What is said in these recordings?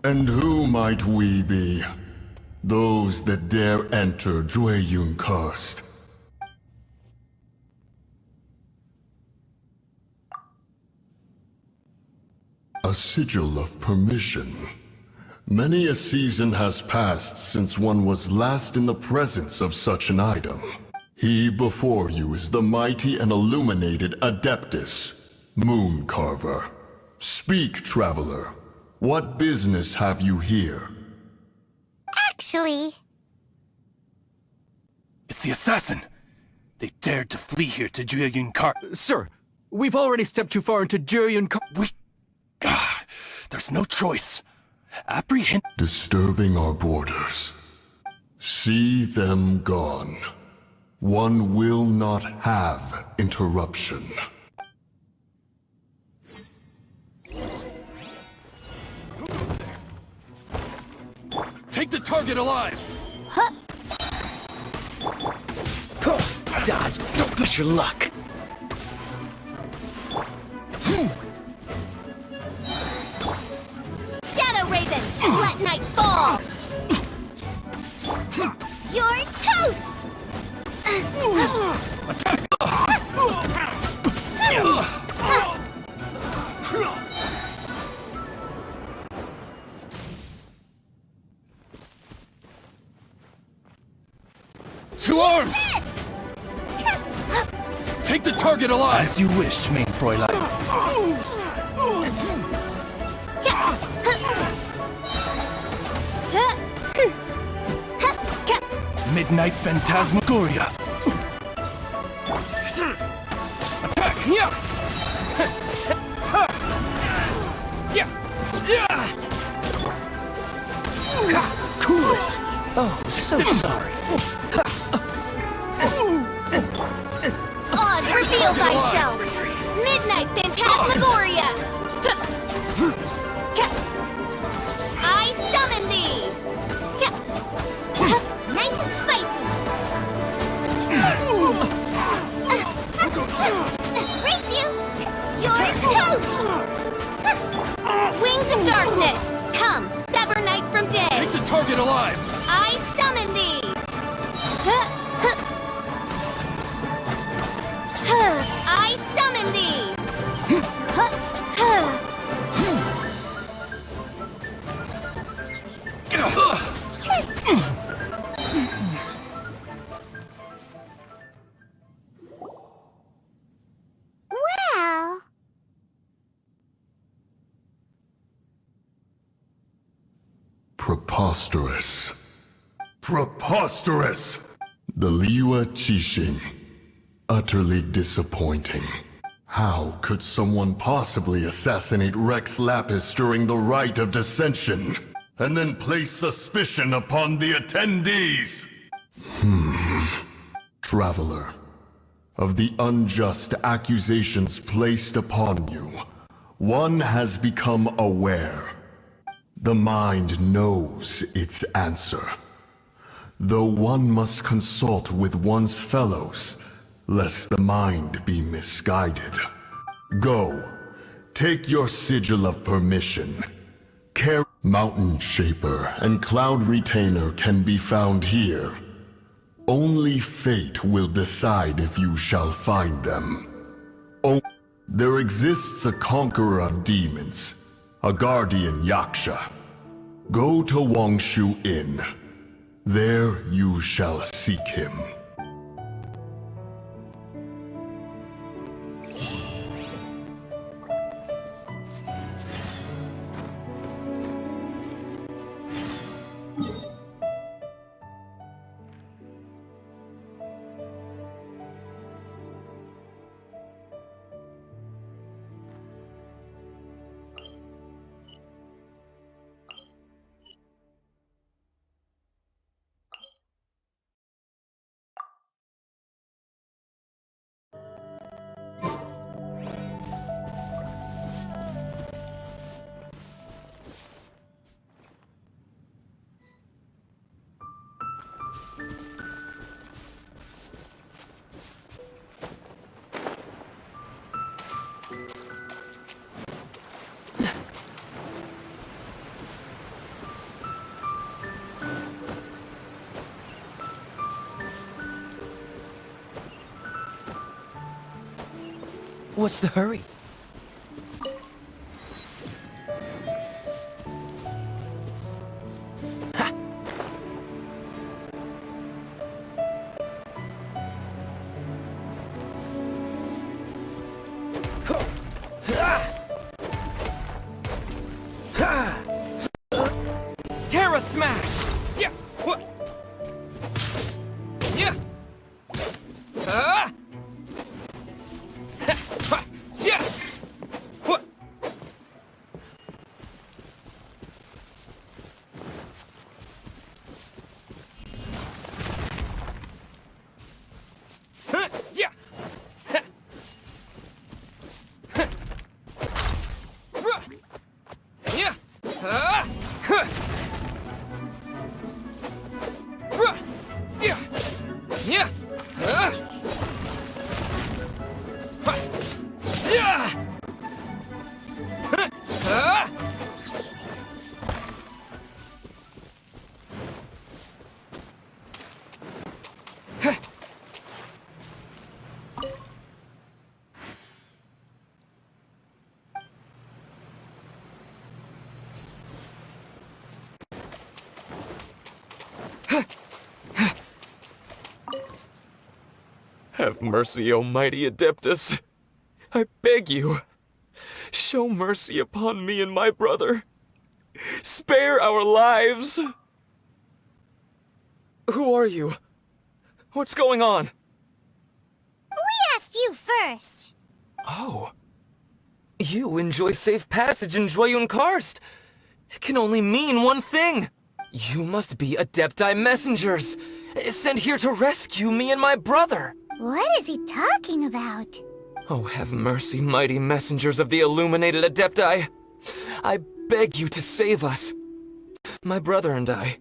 And who might we be? Those that dare enter Jueyun Cursed. A sigil of permission. Many a season has passed since one was last in the presence of such an item. He before you is the mighty and illuminated Adeptus, Moon Carver. Speak, traveler. What business have you here? Actually... It's the assassin! They dared to flee here to Jueyun Car- Sir, we've already stepped too far into Jueyun Car- There's no choice. Apprehend- Disturbing our borders. See them gone. One will not have interruption. Take the target alive! Huh. Dodge, don't push your luck. Shadow Raven, let night fall! You're toast! Attack! To arms! Take the target alive! As you wish, main Fräulein. Midnight Phantasmagoria! Attack! Yeah! Cool it. Oh, so sorry. Oz, reveal thyself! Midnight Phantasmagoria! I summon thee! Nice and spicy! Race you! You're toast! Wings of darkness! Come, sever night from day! Take the target alive! I summon thee! I summon thee! Well... Preposterous. Preposterous! The Liyue Qixing. Utterly disappointing. How could someone possibly assassinate Rex Lapis during the Rite of Dissension, and then place suspicion upon the attendees? Traveler, of the unjust accusations placed upon you, one has become aware. The mind knows its answer. Though one must consult with one's fellows, lest the mind be misguided. Go, take your sigil of permission. Mountain Shaper and Cloud Retainer can be found here. Only fate will decide if you shall find them. There exists a conqueror of demons, a guardian Yaksha. Go to Wangshu Inn. There you shall seek him. What's the hurry? Terra Smash! Yeah. What? Yeah. Yeah. What? Yeah. Yeah. Yeah. Have mercy, O mighty Adeptus. I beg you, show mercy upon me and my brother. Spare our lives. Who are you? What's going on? We asked you first. Oh. You enjoy safe passage in Jueyun Karst. It can only mean one thing. You must be Adepti messengers, sent here to rescue me and my brother. What is he talking about? Oh, have mercy, mighty messengers of the illuminated Adepti. I beg you to save us. My brother and I,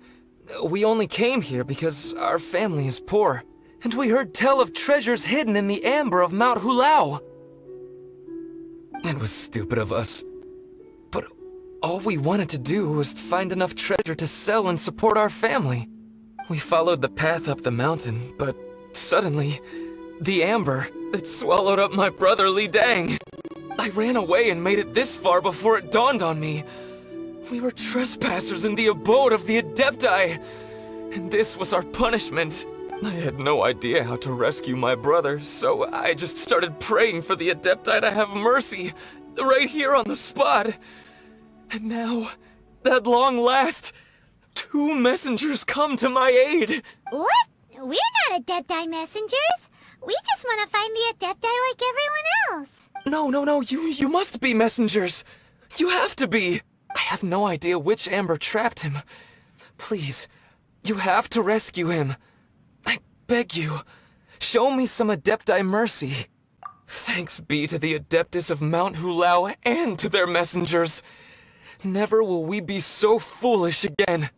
we only came here because our family is poor, and we heard tell of treasures hidden in the amber of Mount Hulao. It was stupid of us, but all we wanted to do was find enough treasure to sell and support our family. We followed the path up the mountain, but suddenly, the amber, it swallowed up my brother Li Dang. I ran away and made it this far before it dawned on me. We were trespassers in the abode of the Adepti, and this was our punishment. I had no idea how to rescue my brother, so I just started praying for the Adepti to have mercy, right here on the spot. And now, at long last, 2 messengers come to my aid. What? We're not Adepti messengers. We just want to find the Adepti like everyone else. No, you must be messengers. You have to be. I have no idea which amber trapped him. Please, you have to rescue him. I beg you, show me some Adepti mercy. Thanks be to the Adeptus of Mount Hulao and to their messengers. Never will we be so foolish again.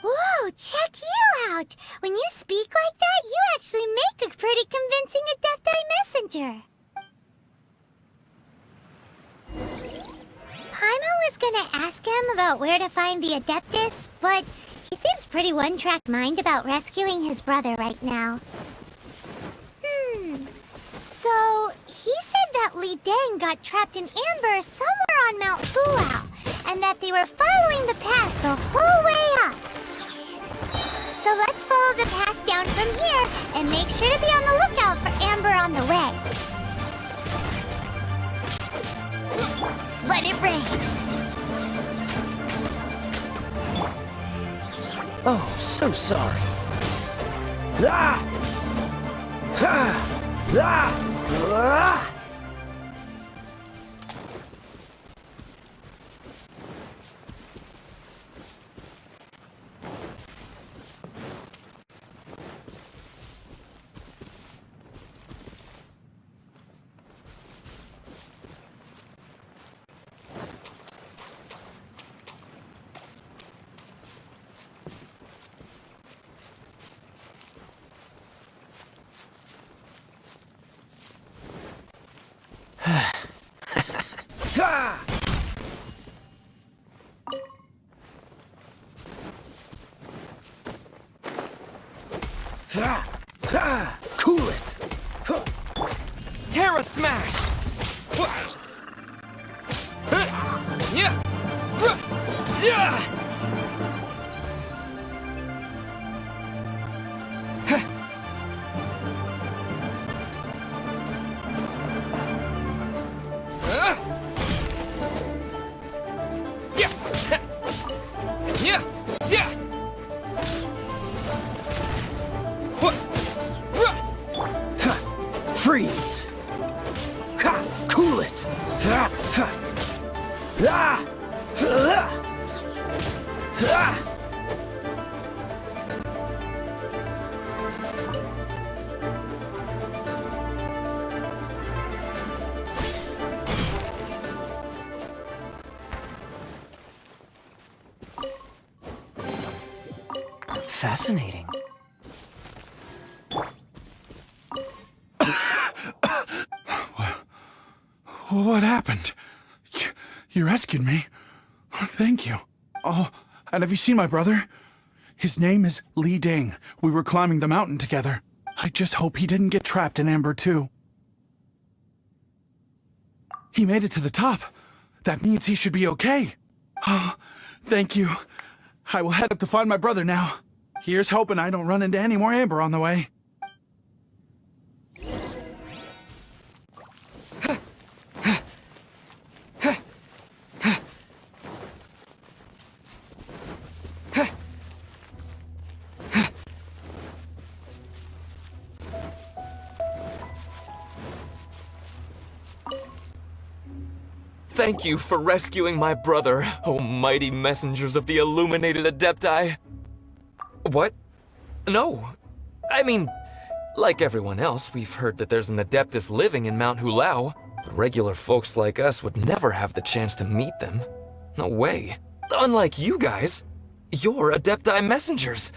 Whoa, check you out! When you speak like that, you actually make a pretty convincing Adepti messenger. Paimon was gonna ask him about where to find the Adeptus, but he seems pretty one-track mind about rescuing his brother right now. So, he said that Li Dang got trapped in amber somewhere on Mount Hulao, and that they were following the path the whole way up. So let's follow the path down from here and make sure to be on the lookout for amber on the way. Let it rain. Oh, so sorry. Ah! Ha! Ah! Ah! Cool it! Terra Smash! Yeah! Yeah! Freeze! Ha! Cool it! Ha! Ha! Ah! Ah! Ah! Fascinating. What happened? You rescued me. Thank you. Oh, and have you seen my brother? His name is Li Ding. We were climbing the mountain together. I just hope he didn't get trapped in Amber too. He made it to the top. That means he should be okay. Oh, thank you. I will head up to find my brother now. Here's hoping I don't run into any more Amber on the way. Thank you for rescuing my brother, O mighty messengers of the illuminated Adepti. What? No. I mean, like everyone else, we've heard that there's an Adeptus living in Mount Hulao, but regular folks like us would never have the chance to meet them. No way. Unlike you guys, you're Adepti messengers,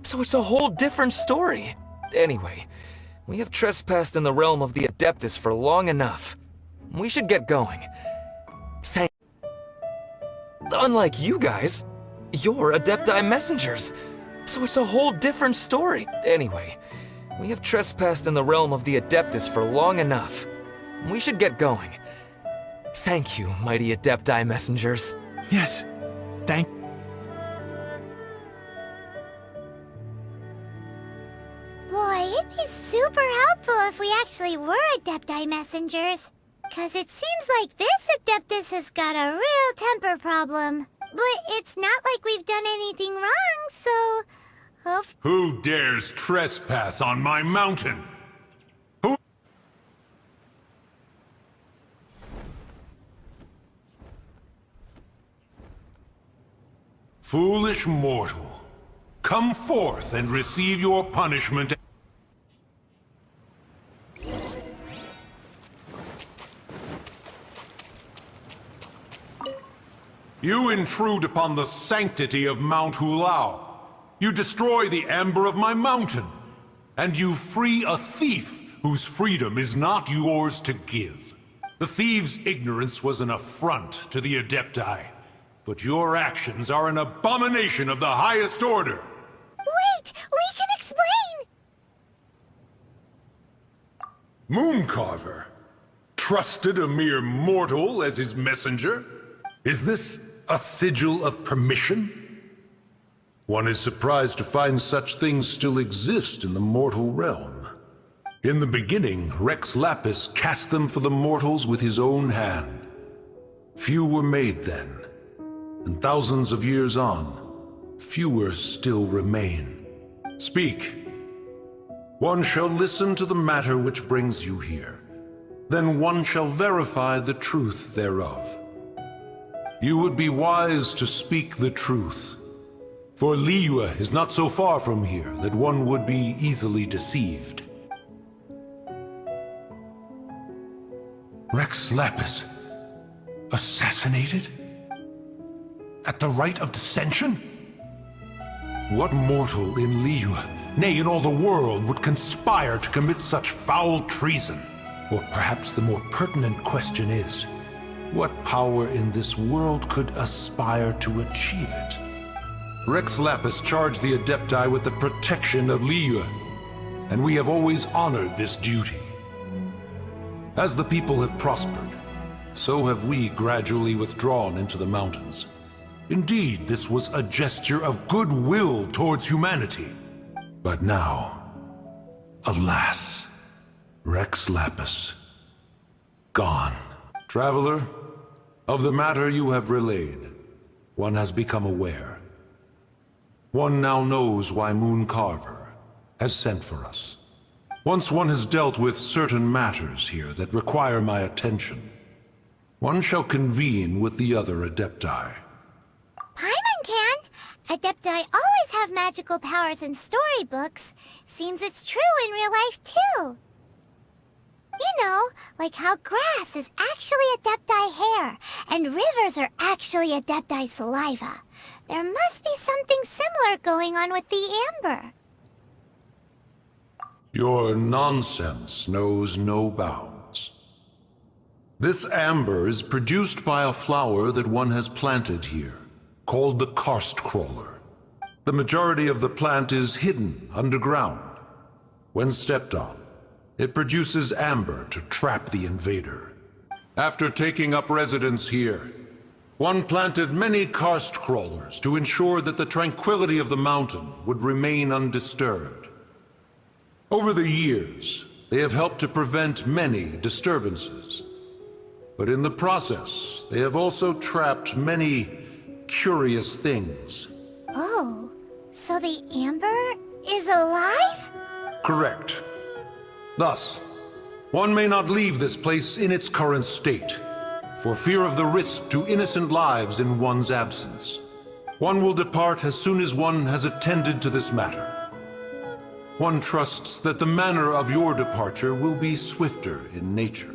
so it's a whole different story. Anyway, we have trespassed in the realm of the Adeptus for long enough. We should get going. Unlike you guys, you're Adepti messengers, so it's a whole different story. Anyway, we have trespassed in the realm of the Adeptus for long enough. We should get going. Thank you, mighty Adepti messengers. Yes, thank. Boy, it'd be super helpful if we actually were Adepti messengers. 'Cause it seems like this Adeptus has got a real temper problem. But it's not like we've done anything wrong, so... Who dares trespass on my mountain? Who? Foolish mortal, come forth and receive your punishment. You intrude upon the sanctity of Mount Hulao. You destroy the amber of my mountain. And you free a thief whose freedom is not yours to give. The thief's ignorance was an affront to the Adepti. But your actions are an abomination of the highest order. Wait! We can explain! Mooncarver trusted a mere mortal as his messenger? Is this a sigil of permission? One is surprised to find such things still exist in the mortal realm. In the beginning, Rex Lapis cast them for the mortals with his own hand. Few were made then, and thousands of years on, fewer still remain. Speak. One shall listen to the matter which brings you here. Then one shall verify the truth thereof. You would be wise to speak the truth. For Liyue is not so far from here that one would be easily deceived. Rex Lapis, assassinated? At the rite of dissension? What mortal in Liyue, nay in all the world, would conspire to commit such foul treason? Or perhaps the more pertinent question is, what power in this world could aspire to achieve it? Rex Lapis charged the Adepti with the protection of Liyue, and we have always honored this duty. As the people have prospered, so have we gradually withdrawn into the mountains. Indeed, this was a gesture of goodwill towards humanity. But now, alas, Rex Lapis, gone. Traveler, of the matter you have relayed, one has become aware. One now knows why Mooncarver has sent for us. Once one has dealt with certain matters here that require my attention, one shall convene with the other Adepti. Paimon can! Adepti always have magical powers in storybooks. Seems it's true in real life, too. You know, like how grass is actually Adepti hair, and rivers are actually Adepti saliva. There must be something similar going on with the amber. Your nonsense knows no bounds. This amber is produced by a flower that one has planted here, called the karst crawler. The majority of the plant is hidden underground. When stepped on, it produces amber to trap the invader. After taking up residence here, one planted many karst crawlers to ensure that the tranquility of the mountain would remain undisturbed. Over the years, they have helped to prevent many disturbances. But in the process, they have also trapped many curious things. Oh, so the amber is alive? Correct. Thus, one may not leave this place in its current state, for fear of the risk to innocent lives in one's absence. One will depart as soon as one has attended to this matter. One trusts that the manner of your departure will be swifter in nature.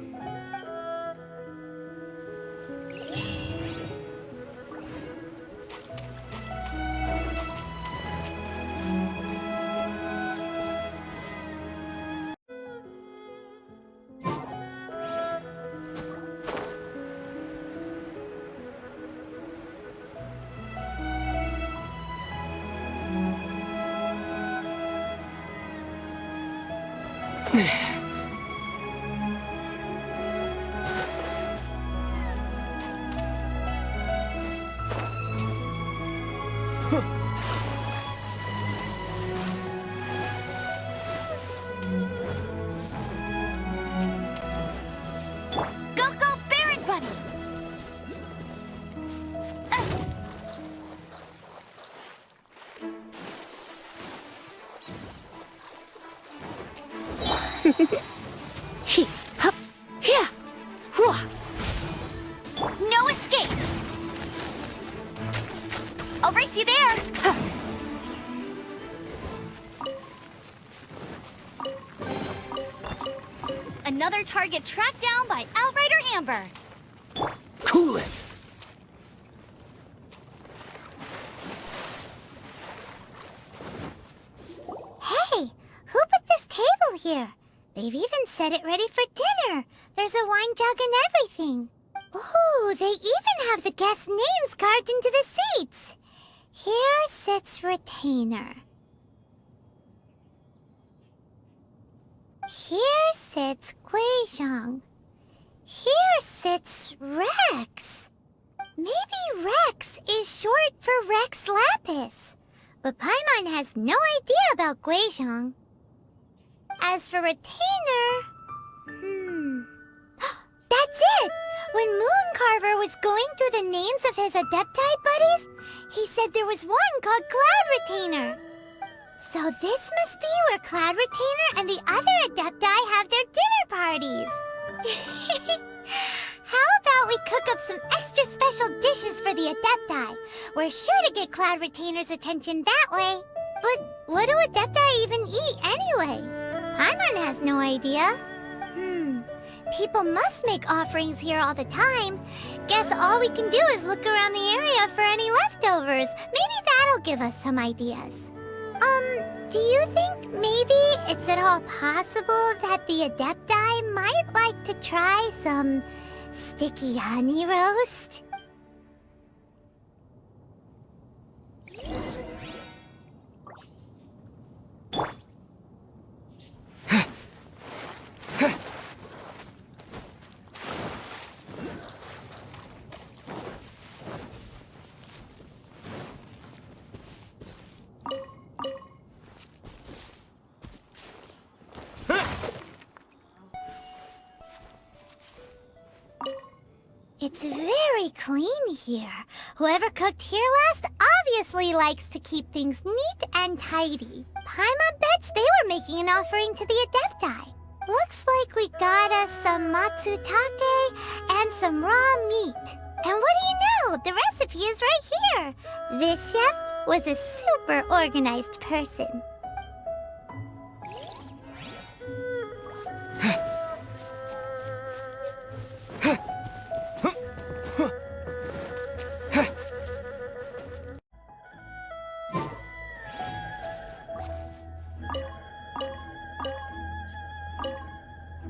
No escape! I'll race you there! Another target tracked down by Outrider Amber. Cool it! Hey, who put this table here? They've even set it ready for dinner. There's a wine jug and everything. Ooh, they even have the guests' names carved into the seats. Here sits Retainer. Here sits Guizhong. Here sits Rex. Maybe Rex is short for Rex Lapis. But Paimon has no idea about Guizhong. As for Retainer... That's it! When Mooncarver was going through the names of his Adepti buddies, he said there was one called Cloud Retainer. So this must be where Cloud Retainer and the other Adepti have their dinner parties. How about we cook up some extra special dishes for the Adepti? We're sure to get Cloud Retainer's attention that way. But what do Adepti even eat anyway? Paimon has no idea. People must make offerings here all the time. Guess all we can do is look around the area for any leftovers. Maybe that'll give us some ideas. Do you think maybe it's at all possible that the Adepti might like to try some sticky honey roast? It's very clean here. Whoever cooked here last obviously likes to keep things neat and tidy. Paimon bets they were making an offering to the Adepti. Looks like we got us some matsutake and some raw meat. And what do you know? The recipe is right here. This chef was a super organized person.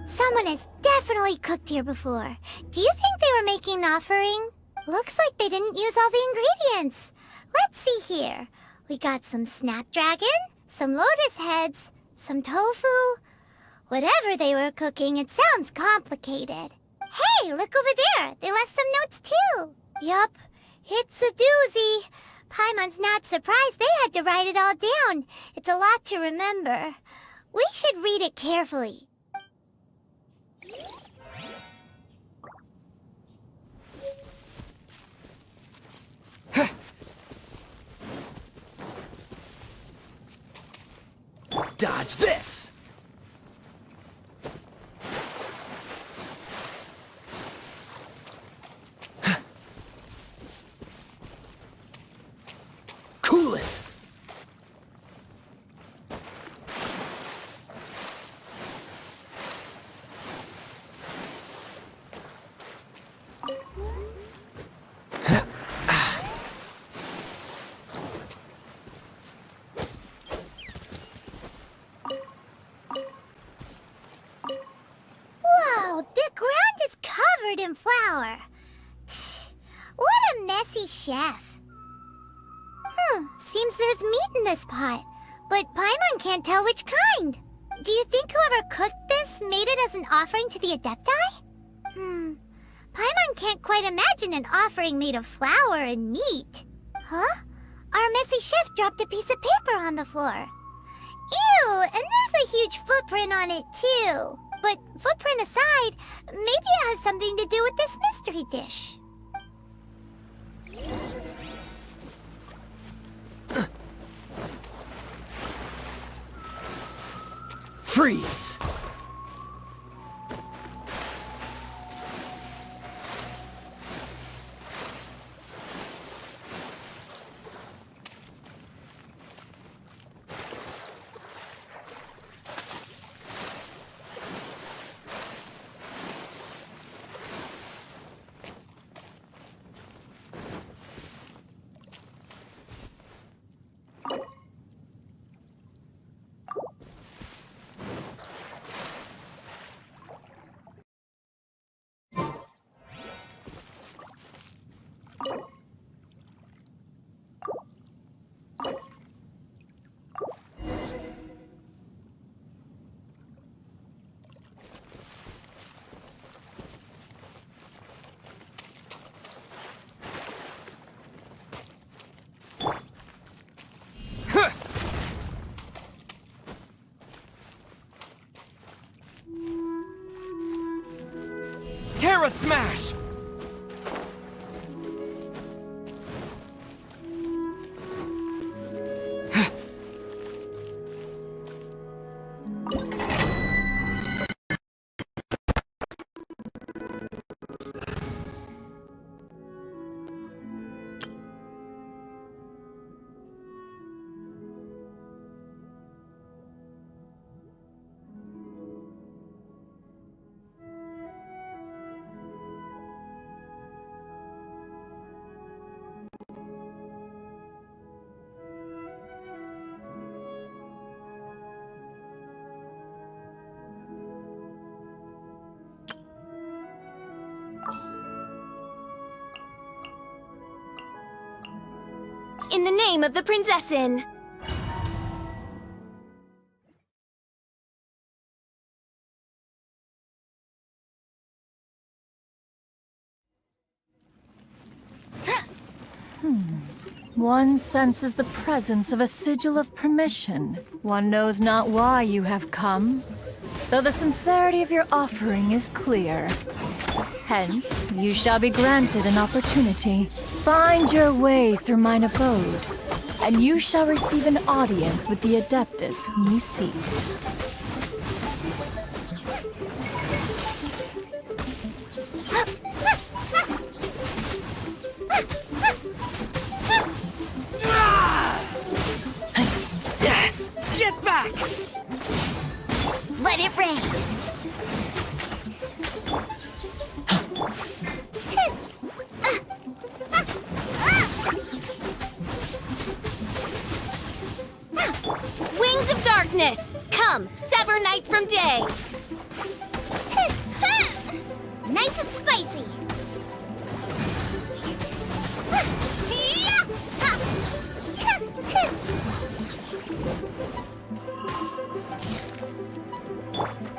Someone has definitely cooked here before. Do you think they were making an offering? Looks like they didn't use all the ingredients. Let's see here. We got some snapdragon, some lotus heads, some tofu. Whatever they were cooking, it sounds complicated. Hey, look over there. They left some notes too. Yup, it's a doozy. Paimon's not surprised they had to write it all down. It's a lot to remember. We should read it carefully. Dodge this! Cool it! Whoa, the ground is covered in flour. What a messy chef. Seems there's meat in this pot, but Paimon can't tell which kind. Do you think whoever cooked this made it as an offering to the Adepti? Paimon can't quite imagine an offering made of flour and meat. Huh? Our messy chef dropped a piece of paper on the floor. Ew, and there's a huge footprint on it too. But footprint aside, maybe it has something to do with this mystery dish. Freeze! Terra Smash! In the name of the Prinzessin! One senses the presence of a sigil of permission. One knows not why you have come, though the sincerity of your offering is clear. Hence, you shall be granted an opportunity. Find your way through mine abode, and you shall receive an audience with the Adeptus whom you seek. Get back! Let it rain! Wings of darkness! Come, sever night from day! Nice and spicy!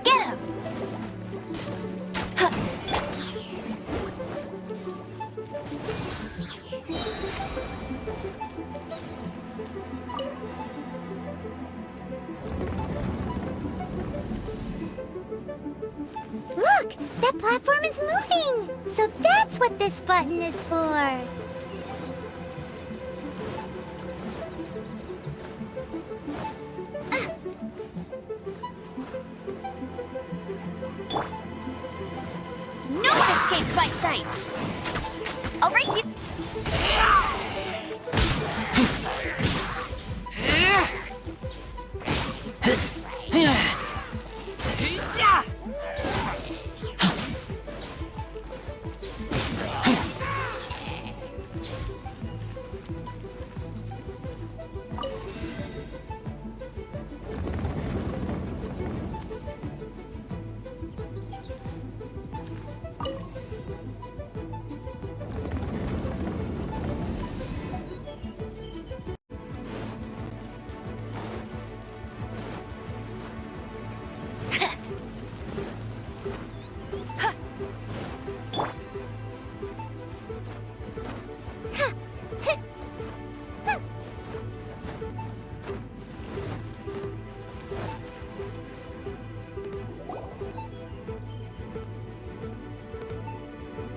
Get him! Look! That platform is moving! So that's what this button is for! No one escapes my sights! I'll race you...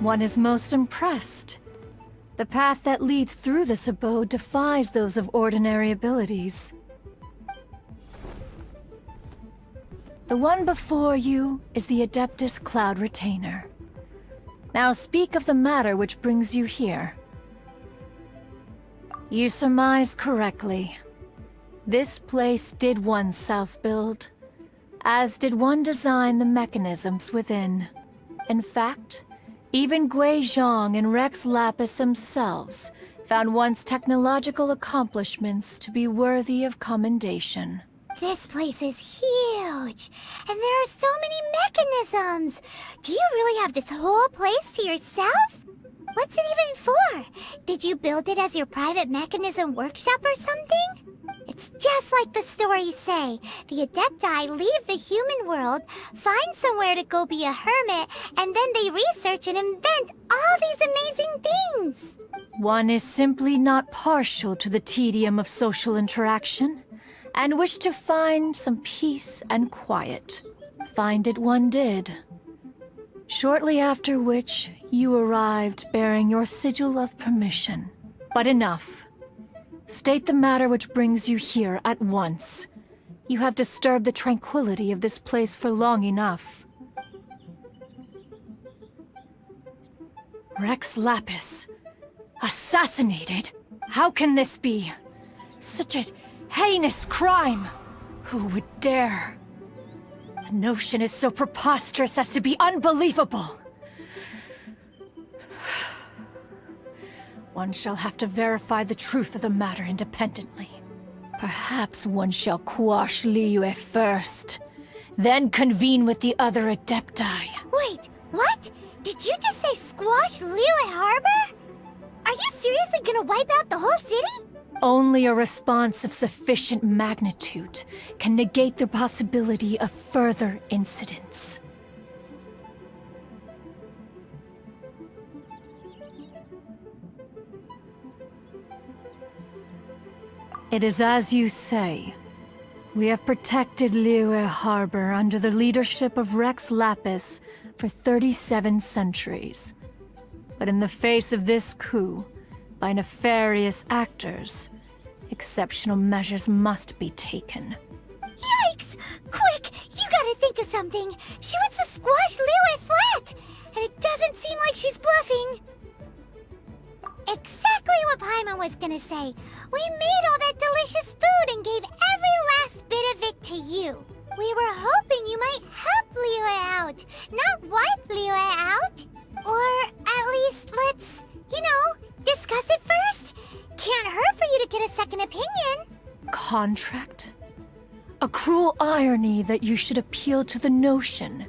One is most impressed. The path that leads through this abode defies those of ordinary abilities. The one before you is the Adeptus Cloud Retainer. Now speak of the matter which brings you here. You surmise correctly. This place did one self-build, as did one design the mechanisms within. In fact, even Gui Zhang and Rex Lapis themselves found one's technological accomplishments to be worthy of commendation. This place is huge, and there are so many mechanisms. Do you really have this whole place to yourself? What's it even for? Did you build it as your private mechanism workshop or something? It's just like the stories say. The Adepti leave the human world, find somewhere to go be a hermit, and then they research and invent all these amazing things. One is simply not partial to the tedium of social interaction, and wished to find some peace and quiet. Find it one did. Shortly after which, you arrived bearing your sigil of permission. But enough. State the matter which brings you here at once. You have disturbed the tranquility of this place for long enough. Rex Lapis. Assassinated? How can this be? Such a heinous crime! Who would dare? The notion is so preposterous as to be unbelievable. One shall have to verify the truth of the matter independently. Perhaps one shall quash Liyue first, then convene with the other Adepti. Wait, what? Did you just say squash Liyue Harbor? Are you seriously gonna wipe out the whole city? Only a response of sufficient magnitude can negate the possibility of further incidents. It is as you say. We have protected Liyue Harbor under the leadership of Rex Lapis for 37 centuries. But in the face of this coup, by nefarious actors, exceptional measures must be taken. Yikes! Quick, you gotta think of something. She wants to squash Liyue flat, and it doesn't seem like she's bluffing. Exactly what Paimon was gonna say. We made all that delicious food and gave every last bit of it to you. We were hoping you might help Liyue out, not wipe Liyue out. Or at least let's, discuss it first. Can't hurt for you to get a second opinion. Contract? A cruel irony that you should appeal to the notion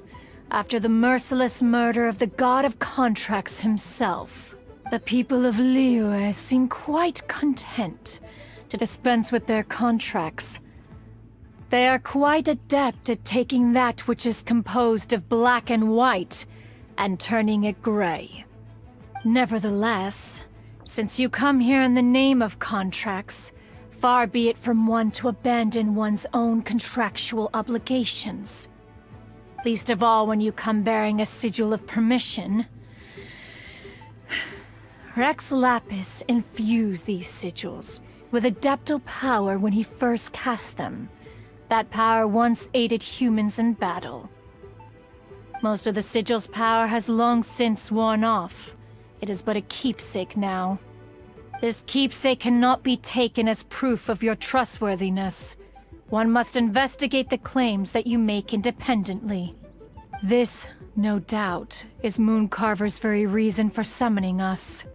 after the merciless murder of the god of contracts himself. The people of Liyue seem quite content to dispense with their contracts. They are quite adept at taking that which is composed of black and white and turning it gray. Nevertheless, since you come here in the name of contracts, far be it from one to abandon one's own contractual obligations. Least of all when you come bearing a sigil of permission. Rex Lapis infused these sigils with adeptal power when he first cast them. That power once aided humans in battle. Most of the sigil's power has long since worn off. It is but a keepsake now. This keepsake cannot be taken as proof of your trustworthiness. One must investigate the claims that you make independently. This, no doubt, is Mooncarver's very reason for summoning us.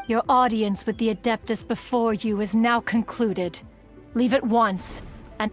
Your audience with the Adeptus before you is now concluded. Leave at once, and...